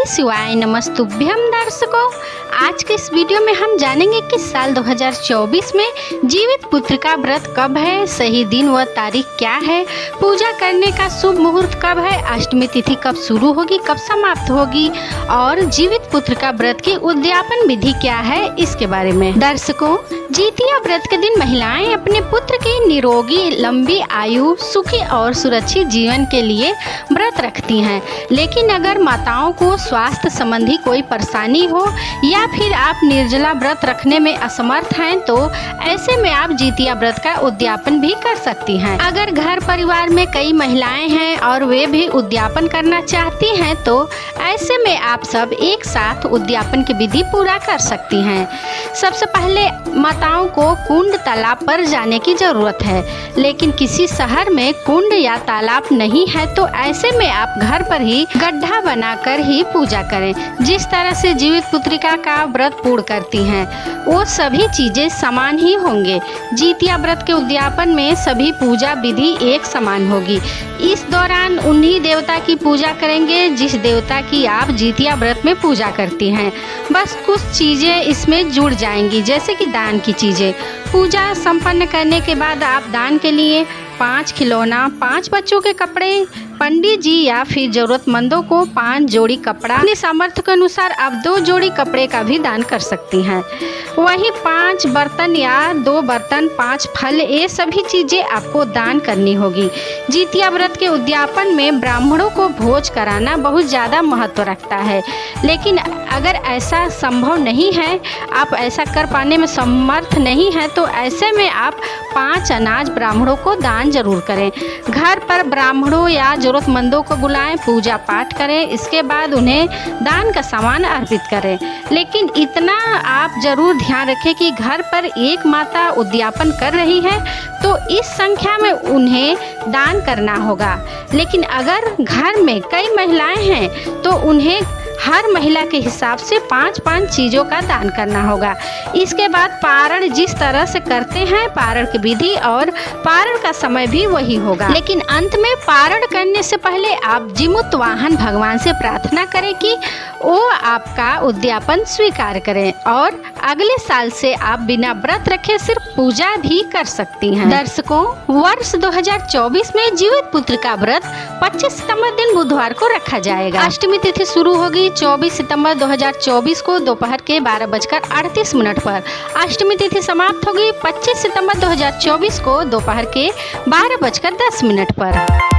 शिवाय नमस्तुभ्यम दर्शकों, आज के इस वीडियो में हम जानेंगे कि साल 2024 में जीवित पुत्र का व्रत कब है, सही दिन व तारीख क्या है, पूजा करने का शुभ मुहूर्त कब है, अष्टमी तिथि कब शुरू होगी, कब समाप्त होगी और जीवित पुत्र का व्रत की उद्यापन विधि क्या है, इसके बारे में। दर्शकों, जीतिया व्रत के दिन महिलाएं अपने पुत्र की निरोगी लंबी आयु, सुखी और सुरक्षित जीवन के लिए व्रत रखती हैं। लेकिन अगर माताओं को स्वास्थ्य संबंधी कोई परेशानी हो या फिर आप निर्जला व्रत रखने में असमर्थ हैं तो ऐसे में आप जीतिया व्रत का उद्यापन भी कर सकती हैं। अगर घर परिवार में कई महिलाएं हैं और वे भी उद्यापन करना चाहती हैं तो ऐसे में आप सब एक साथ उद्यापन की विधि पूरा कर सकती हैं। सबसे पहले माताओं को कुंड तालाब पर जाने की जरूरत है, लेकिन किसी शहर में कुंड या तालाब नहीं है तो ऐसे में आप घर पर ही गड्ढा बनाकर ही पूजा करें। जिस तरह से जीवित पुत्रिका का व्रत पूर्ण करती हैं वो सभी चीजें समान ही होंगे। जीतिया व्रत के उद्यापन में सभी पूजा विधि एक समान होगी। इस दौरान उन्हीं देवता की पूजा करेंगे जिस देवता की आप जीतिया व्रत में पूजा करती हैं। बस कुछ चीजें इसमें जुड़ जाएंगी, जैसे कि दान की चीजें। पूजा संपन्न करने के बाद आप दान के लिए 5 खिलौना, 5 बच्चों के कपड़े, पंडित जी या फिर जरूरतमंदों को 5 जोड़ी कपड़ा, अपने सामर्थ्य के अनुसार आप 2 जोड़ी कपड़े का भी दान कर सकती हैं। वही 5 बर्तन या 2 बर्तन, 5 फल, ये सभी चीजें आपको दान करनी होगी। जीतिया व्रत के उद्यापन में ब्राह्मणों को भोज कराना बहुत ज़्यादा महत्व रखता है, लेकिन अगर ऐसा संभव नहीं है, आप ऐसा कर पाने में समर्थ नहीं है तो ऐसे में आप 5 अनाज ब्राह्मणों को दान जरूर करें। घर पर ब्राह्मणों या जरूरतमंदों को बुलाएं, पूजा पाठ करें, इसके बाद उन्हें दान का सामान अर्पित करें। लेकिन इतना आप जरूर ध्यान रखें कि घर पर एक माता उद्यापन कर रही है तो इस संख्या में उन्हें दान करना होगा। लेकिन अगर घर में कई महिलाएं हैं तो उन्हें हर महिला के हिसाब से 5-5 चीज़ों का दान करना होगा। इसके बाद पारण जिस तरह से करते हैं, पारण की विधि और पारण का समय भी वही होगा। लेकिन अंत में पारण करने से पहले आप जीमूत वाहन भगवान से प्रार्थना करें कि वो आपका उद्यापन स्वीकार करें और अगले साल से आप बिना व्रत रखे सिर्फ पूजा भी कर सकती हैं। दर्शकों, वर्ष 2024 में जीवित पुत्र का व्रत 25 सितंबर दिन बुधवार को रखा जाएगा। अष्टमी तिथि शुरू होगी 24 सितंबर 2024 को दोपहर के 12:38 पर। अष्टमी तिथि समाप्त होगी 25 सितंबर 2024 को दोपहर के 12:10 पर।